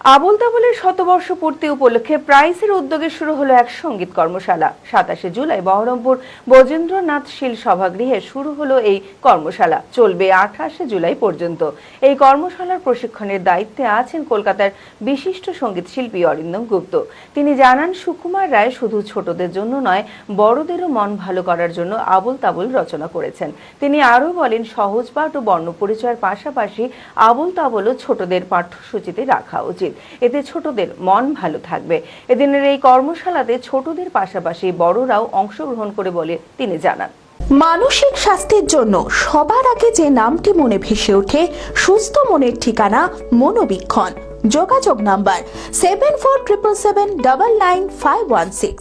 আবোল তাবোলের শতবর্ষ পূর্তি উপলক্ষে প্রাইসের উদ্যোগে শুরু হলো এক সঙ্গীত কর্মশালা। 27শে জুলাই বহরমপুর বজেন্দ্রনাথ শীল সভাগৃহে শুরু হলো এই কর্মশালা, চলবে 28শে জুলাই পর্যন্ত। এই কর্মশালার প্রশিক্ষণের দায়িত্বে আছেন কলকাতার বিশিষ্ট সঙ্গীত শিল্পী অরিন্দম গুপ্ত। তিনি জানান, সুকুমার রায় শুধু ছোটদের জন্য নয়, বড়দেরও মন ভালো করার জন্য আবোল তাবোল রচনা করেছেন। তিনি আরও বলেন, সহজ পাঠ ও বর্ণ পরিচয়ের পাশাপাশি আবোল তাবোলও ছোটদের পাঠ্যসূচিতে রাখা উচিত, এতে ছোটদের মন ভালো থাকবে। এদিনের এই কর্মশালাতে ছোটদের পাশাপাশি বড়রাও অংশগ্রহণ করে বলে তিনি জানান। মানসিক স্বাস্থ্যের জন্য সবার আগে যে নামটি মনে ভেসে ওঠে, সুস্থ মনের ঠিকানা মনোবীক্ষণ। যোগাযোগ নাম্বার 7477799516।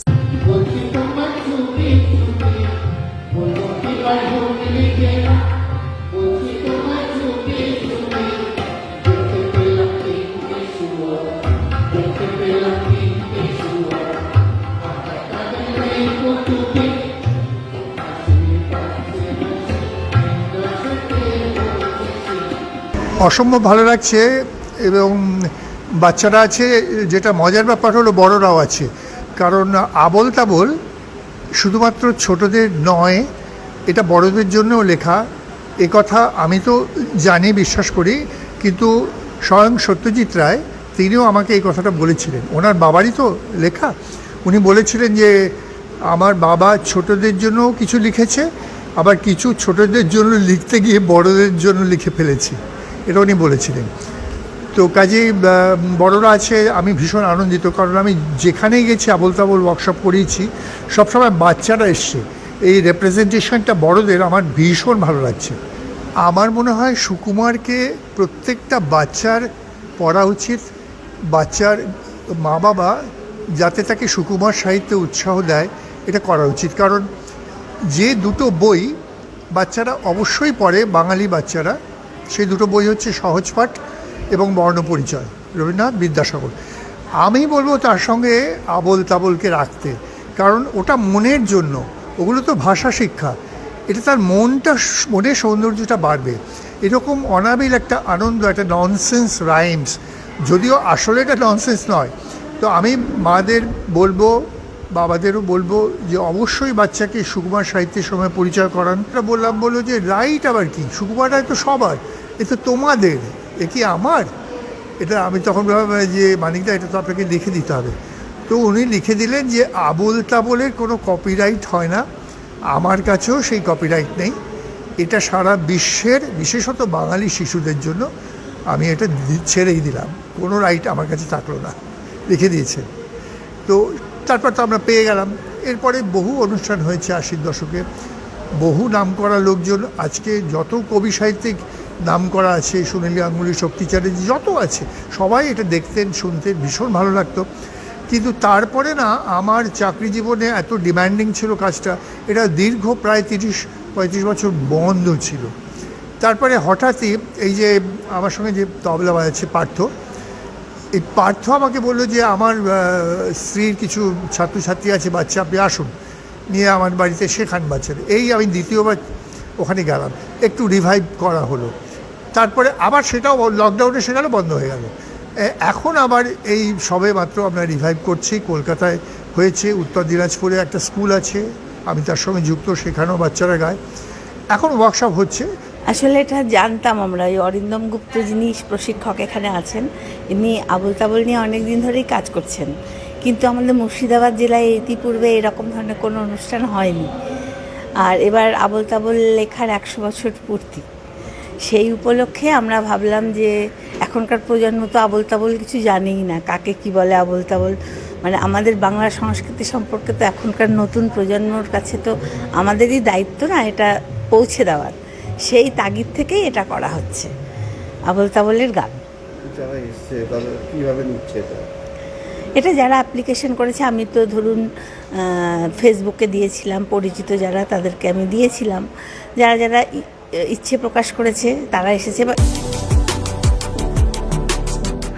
অসম্ভব ভালো লাগছে এবং বাচ্চারা আছে, যেটা মজার ব্যাপার হলো বড়রাও আছে। কারণ আবোল তাবোল শুধুমাত্র ছোটদের নয়, এটা বড়দের জন্যও লেখা। এ কথা আমি তো জানি, বিশ্বাস করি, কিন্তু স্বয়ং সত্যজিৎ রায় তিনিও আমাকে এই কথাটা বলেছিলেন। ওনার বাবারই তো লেখা। উনি বলেছিলেন যে আমার বাবা ছোটদের জন্যও কিছু লিখেছে, আবার কিছু ছোটদের জন্য লিখতে গিয়ে বড়দের জন্য লিখে ফেলেছে, এটা উনি বলেছিলেন। তো কাজেই বড়রা আছে, আমি ভীষণ আনন্দিত। কারণ আমি যেখানেই গেছি, আবোল তাবোল ওয়ার্কশপ করিয়েছি, সবসময় বাচ্চারা এসছে। এই রেপ্রেজেন্টেশনটা বড়দের আমার ভীষণ ভালো লাগছে। আমার মনে হয় সুকুমারকে প্রত্যেকটা বাচ্চার পড়া উচিত। বাচ্চার মা বাবা যাতে তাকে সুকুমার সাহিত্যে উৎসাহ দেয়, এটা করা উচিত। কারণ যে দুটো বই বাচ্চারা অবশ্যই পড়ে, বাঙালি বাচ্চারা, সেই দুটো বই হচ্ছে সহজপাঠ এবং বর্ণপরিচয়, রবীন্দ্রনাথ, বিদ্যাসাগর। আমি বলবো তার সঙ্গে আবোল তাবোলকে রাখতে, কারণ ওটা মনের জন্য, ওগুলো তো ভাষা শিক্ষা। এটা তার মনের সৌন্দর্যটা বাড়বে। এরকম অনাবিল একটা আনন্দ, একটা ননসেন্স রাইমস, যদিও আসলে এটা ননসেন্স নয়। তো আমি মাদের বলবো, বাবাদেরও বলবো যে অবশ্যই বাচ্চাকে সুকুমার সাহিত্যের সময় পরিচয় করান। বললো যে রাইট আবার কি, সুকুমার রায় তো সবার, এ তো তোমাদের, এ কি আমার? এটা আমি তখন ভাবলাম যে মানিকদা, এটা তো আপনাকে লিখে দিতে হবে। তো উনি লিখে দিলেন যে আবোল তাবোলের কোনো কপিরাইট হয় না, আমার কাছেও সেই কপিরাইট নেই, এটা সারা বিশ্বের, বিশেষত বাঙালি শিশুদের জন্য আমি এটা ছেড়েই দিলাম, কোনো রাইট আমার কাছে থাকলো না, লিখে দিয়েছে। তো তারপর তো আমরা পেয়ে গেলাম। এরপরে বহু অনুষ্ঠান হয়েছে 80-র দশকে, বহু নামকরা লোকজন, আজকে যত কবি সাহিত্যিক নাম করা আছে, সুনীল গাঙ্গুলি, শক্তি চ্যাটার্জি, যত আছে, সবাই এটা দেখতেন, শুনতেন, ভীষণ ভালো লাগতো। কিন্তু তারপরে না, আমার চাকরি জীবনে এত ডিম্যান্ডিং ছিল কাজটা, এটা দীর্ঘ প্রায় 30-35 বছর বন্ধ ছিল। তারপরে হঠাৎই এই যে আমার সঙ্গে যে তবলা বাজাচ্ছে পার্থ, এই পার্থ আমাকে বললো যে আমার স্ত্রীর কিছু ছাত্রছাত্রী আছে, বাচ্চা, আপনি আসুন, নিয়ে আমার বাড়িতে শেখান বাচ্চাদের। এই আমি দ্বিতীয়বার ওখানে গেলাম, একটু রিভাইভ করা হলো। তারপরে আবার সেটাও লকডাউনে শেখানো বন্ধ হয়ে গেল। এখন আবার এই সবে মাত্র আমরা রিভাইভ করছি। কলকাতায় হয়েছে, উত্তর দিনাজপুরে একটা স্কুল আছে, আমি তার সঙ্গে যুক্ত, শেখানো বাচ্চারা গায়, এখন ওয়ার্কশপ হচ্ছে। আসলে এটা জানতাম আমরা, এই অরিন্দম গুপ্ত যিনি প্রশিক্ষক এখানে আছেন, ইনি আবোল তাবোল নিয়ে অনেক দিন ধরেই কাজ করছেন, কিন্তু আমাদের মুর্শিদাবাদ জেলায় ইতিপূর্বে এরকম ধরনের কোনো অনুষ্ঠান হয়নি। আর এবার আবোল তাবোল লেখার 100 বছর পূর্তি, সেই উপলক্ষে আমরা ভাবলাম যে এখনকার প্রজন্ম তো আবোল তাবোল কিছু জানেই না, কাকে কি বলে আবোল তাবোল, মানে আমাদের বাংলা সংস্কৃতি সম্পর্কে তো এখনকার নতুন প্রজন্মর কাছে তো আমাদেরই দায়িত্ব না এটা পৌঁছে দেওয়ার। সেই তাগিদ থেকেই এটা করা হচ্ছে, আবোল তাবোলের গান। এটা যারা অ্যাপ্লিকেশন করেছে, আমি তো ধরুন ফেসবুকে দিয়েছিলাম, পরিচিত যারা তাদেরকে আমি দিয়েছিলাম, যারা যারা ইচ্ছে প্রকাশ করেছে তারা এসেছে।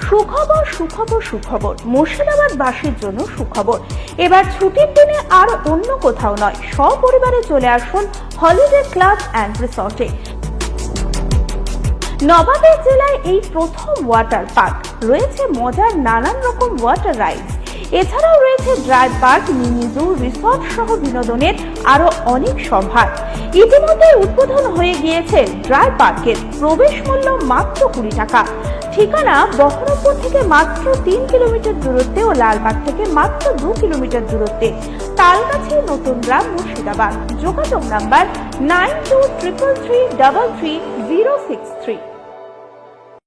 সুখবর সুখবর সুখবর, মুর্শিদাবাদবাসীর জন্য সুখবর। এবার ছুটির দিনে আর অন্য কোথাও নয়, সপরিবারে চলে আসুন হলিডে ক্লাব অ্যান্ড রিসর্টে। নবাবের জেলায় এই প্রথম ওয়াটার পার্ক, রয়েছে মজার নানান রকম ওয়াটার রাইড, এছাড়াও রয়েছে dry park, mini zoo, resort সহ বিনোদনের আরো অনেক সম্ভার। ইতিমধ্যে উদ্বোধন হয়ে গিয়েছে ড্রাই পার্কের প্রবেশ মূল্য মাত্র 20 টাকা। ঠিকানা বহরমপুর থেকে মাত্র 3 কিলোমিটার দূরত্বে ও লালবাগ থেকে মাত্র 2 কিলোমিটার দূরত্বে, তালগাছি, নতুন গ্রাম, মুর্শিদাবাদ। যোগাযোগ নাম্বার 9233333063।